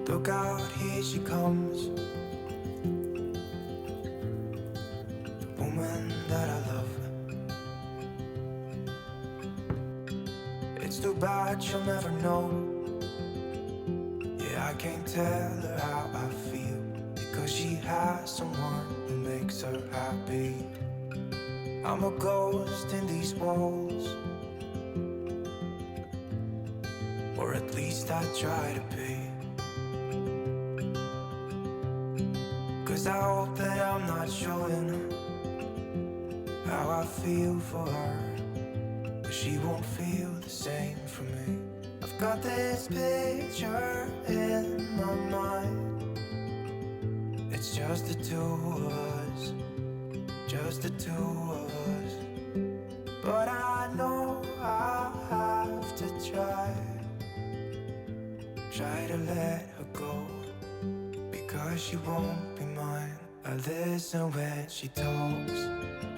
Look out, here she comes, the woman that I love. It's too bad she'll never know. Yeah, I can't tell her how I feel, because she has someone who makes her happy. I'm a ghost in these walls, or at least I try to be. 'Cause I hope that I'm not showing how I feel for her, but she won't feel the same for me. I've got this picture in my mind. It's just the two of us, just the two of us. But I know I have to try to let her go, because she won't be mine. I listen when she talks,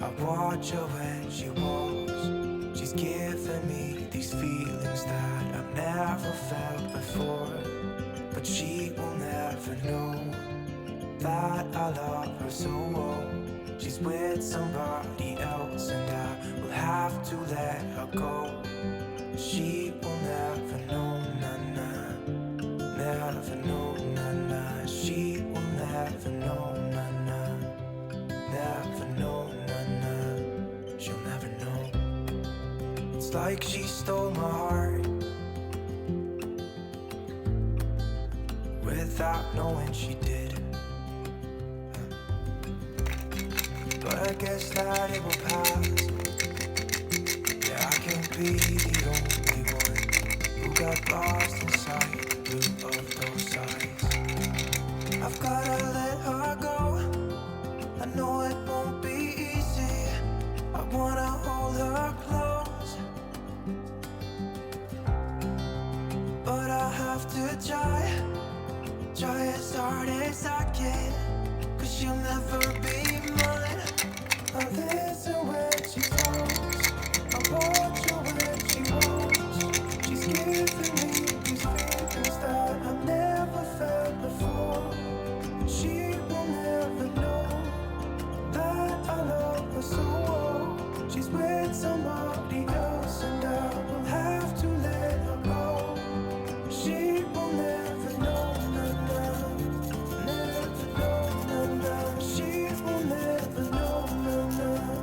I watch her when she walks. She's giving me these feelings that I've never felt before, but she will never know that I love her so well. She's with somebody else and I will have to let her go. She will never know, nah-nah, never know, nah-nah. She will never know, nah-nah, never know, nah-nah. She'll never know. It's like she stole my heart without knowing she did. But I guess that it will pass. Yeah, I can't be the only one who got lost inside the blue of those eyes. I've gotta let her go, I know it won't be easy. I wanna hold her close, but I have to try as hard as I can, 'cause she'll never be mine. I listen when she talks, I watch her when she walks. She's giving me these feelings that I've never felt before. She will never know that I love her so well. She's with somebody else and I will have to let her go. She will never know, nah-nah, never know, nah-nah. She will never know, nah-nah.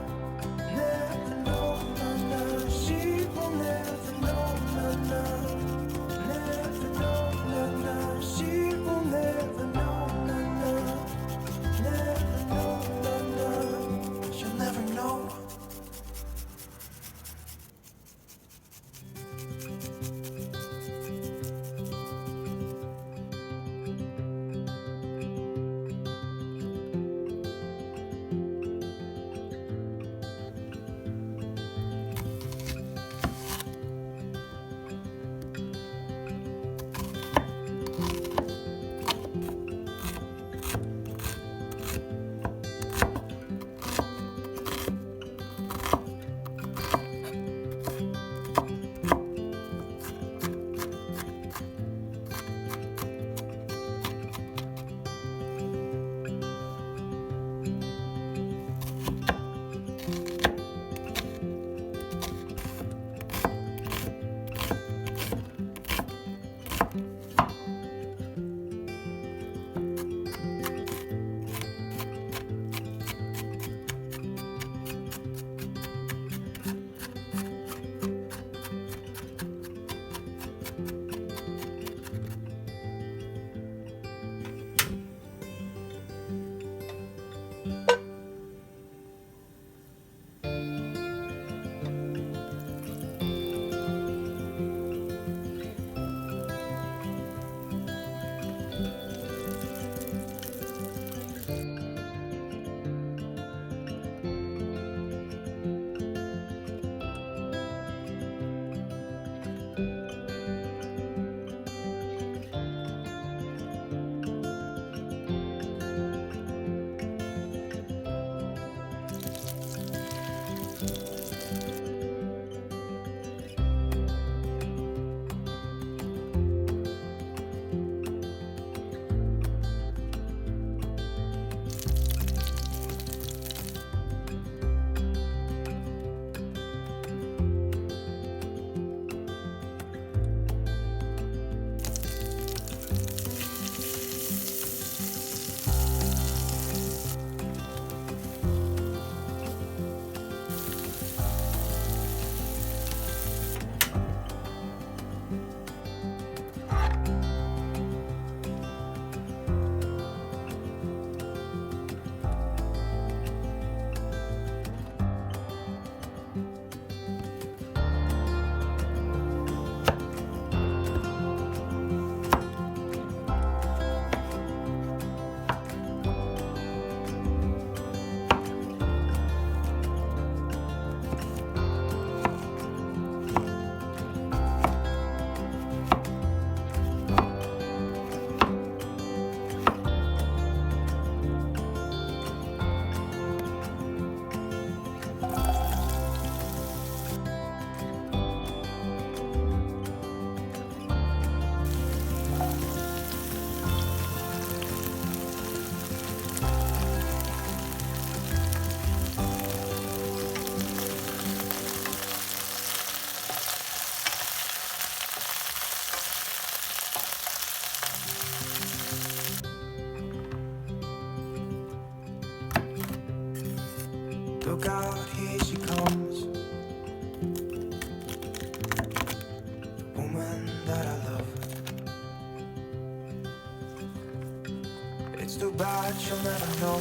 she'll never know.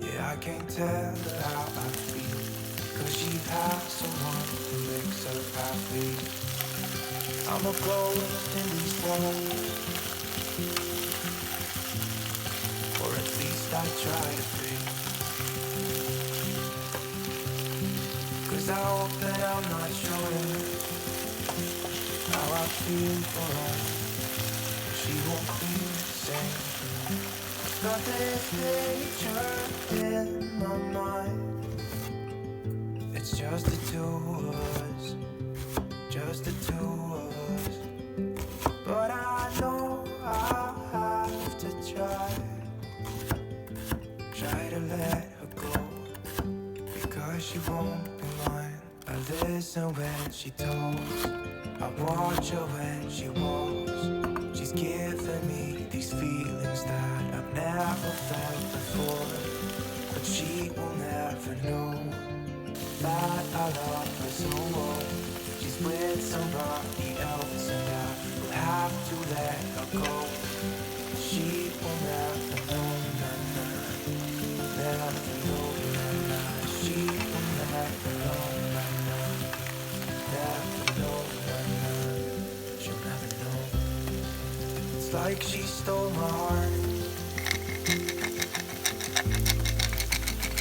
Yeah, I can't tell her how I feel, 'cause she has someone who makes her happy. I'm a ghost in these walls, or at least I try to be. 'Cause I hope that I'm not showing how I feel for her. She won't be the same. Got this picture in my mind. It's just the two of us, just the two of us. But I know I'll have to try to let her go, because she won't be mine. I listen when she talks, I watch her when she walks. She's giving me these feelings that I've never felt before. But she will never know that I love her so well. She's with somebody else and I will have to let her go. She will never know, never know, she will never know, never know, she'll never know. It's like she stole my heart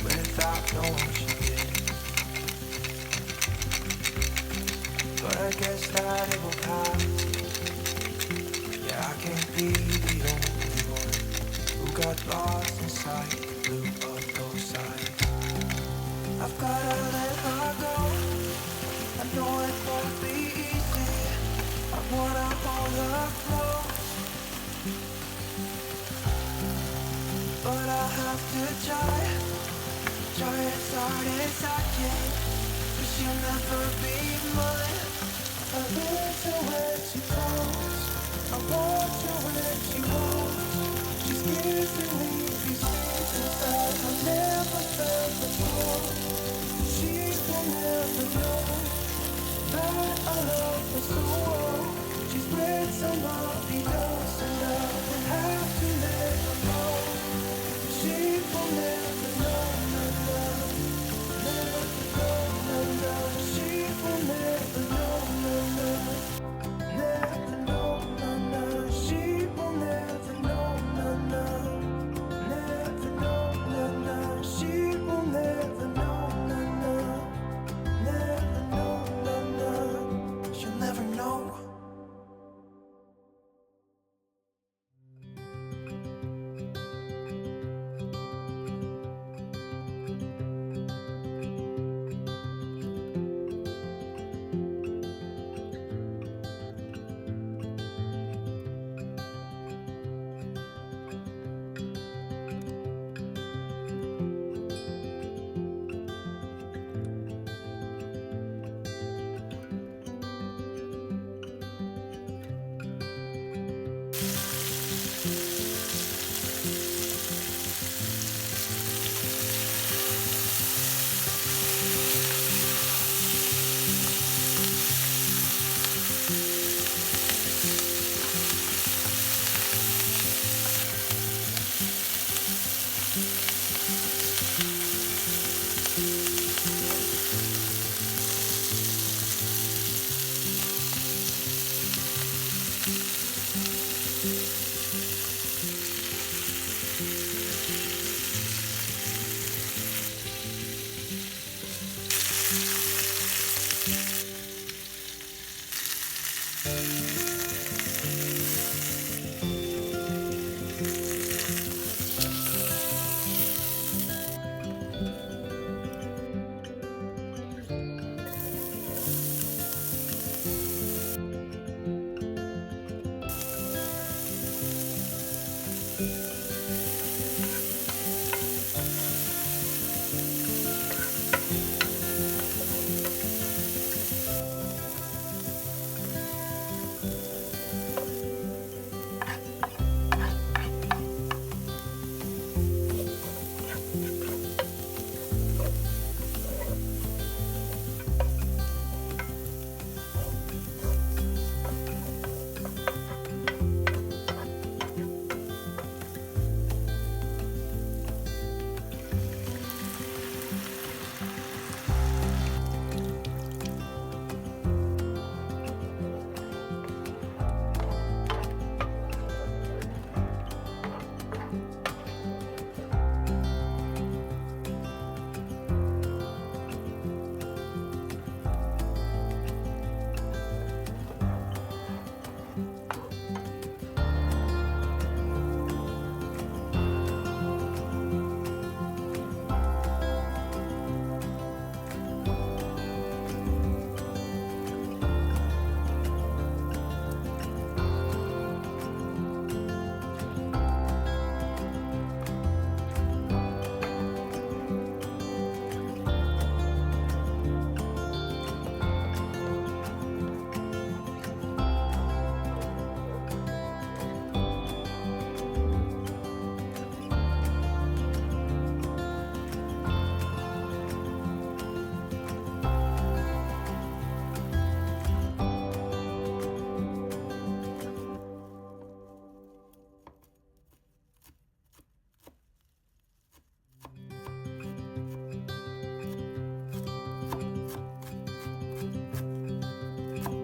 without knowing she did. But I guess that it will pass. Yeah, I can't be the only one who got lost inside the blue of those eyes. I've gotta let her go. I know it won't be easy. I wanna hold her close, but I have to try as hard as I can. 'Cause she'll never be mine. I listen when she calls, I watch her when she walks. She's giving me these feelings that I've never felt before. She will never know that I love her so well. She's with somebody else and I will have to let her go. She will never know, never go, she will never know, never know, she will never know, never know, she will never know, never know, she'll never know.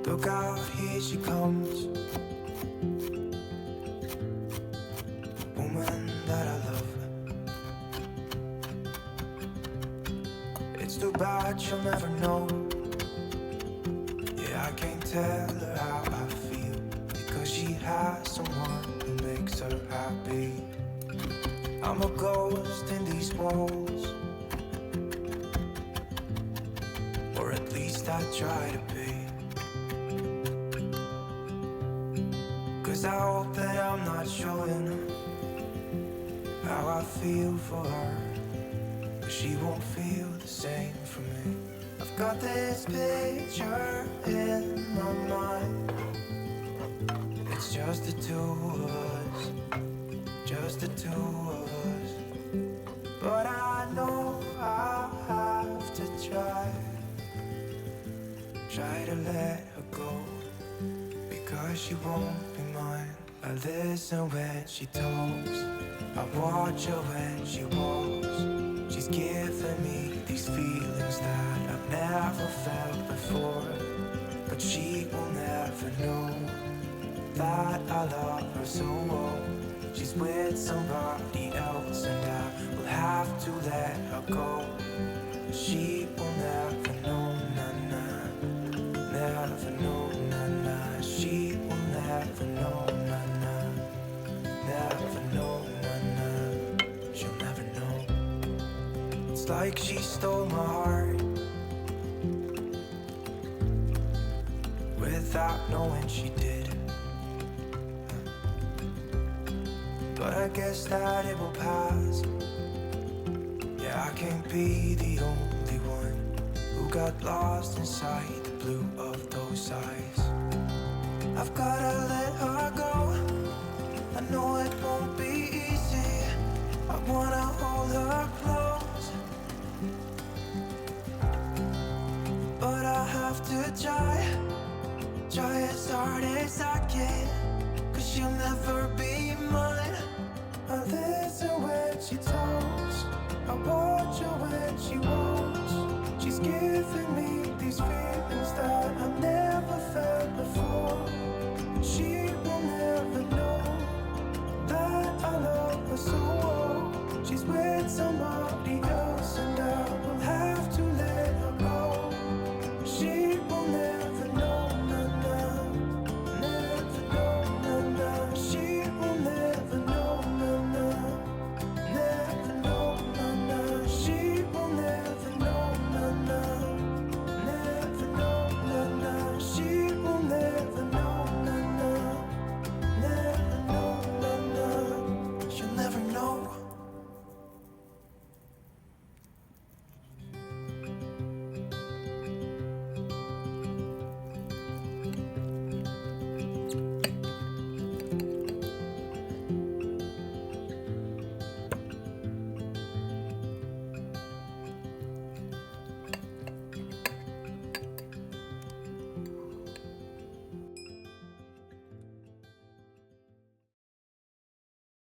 Look out, here she comes. Woman that I love. It's too bad she'll never know. Yeah, I can't tell her how I feel, because she has someone who makes her happy. I'm a ghost in these walls, or at least I try to be. 'Cause I hope that I'm not showing how I feel for her, but she won't feel the same for me. I've got this picture in my mind. It's just the two of us, just the two of us. But I know I'll have to try to let her go, because she won't be mine. I listen when she talks, I watch her when she walks. She's giving me these feelings that I've never felt before, but she will never know that I love her so well. She's with somebody else and I will have to let her go. She will never know, nah, never know, nah. She will never know, nah, never know, nah. She'll never know. It's like she stole my heart without knowing she did. But I guess that it will pass. Yeah, I can't be the only one who got lost inside the blue of those eyes. I've gotta let her go. I know it won't be easy. I wanna hold her close, but I have to try as hard as I can, 'cause she'll never be mine. I listen when she talks, I watch her when she walks. She's giving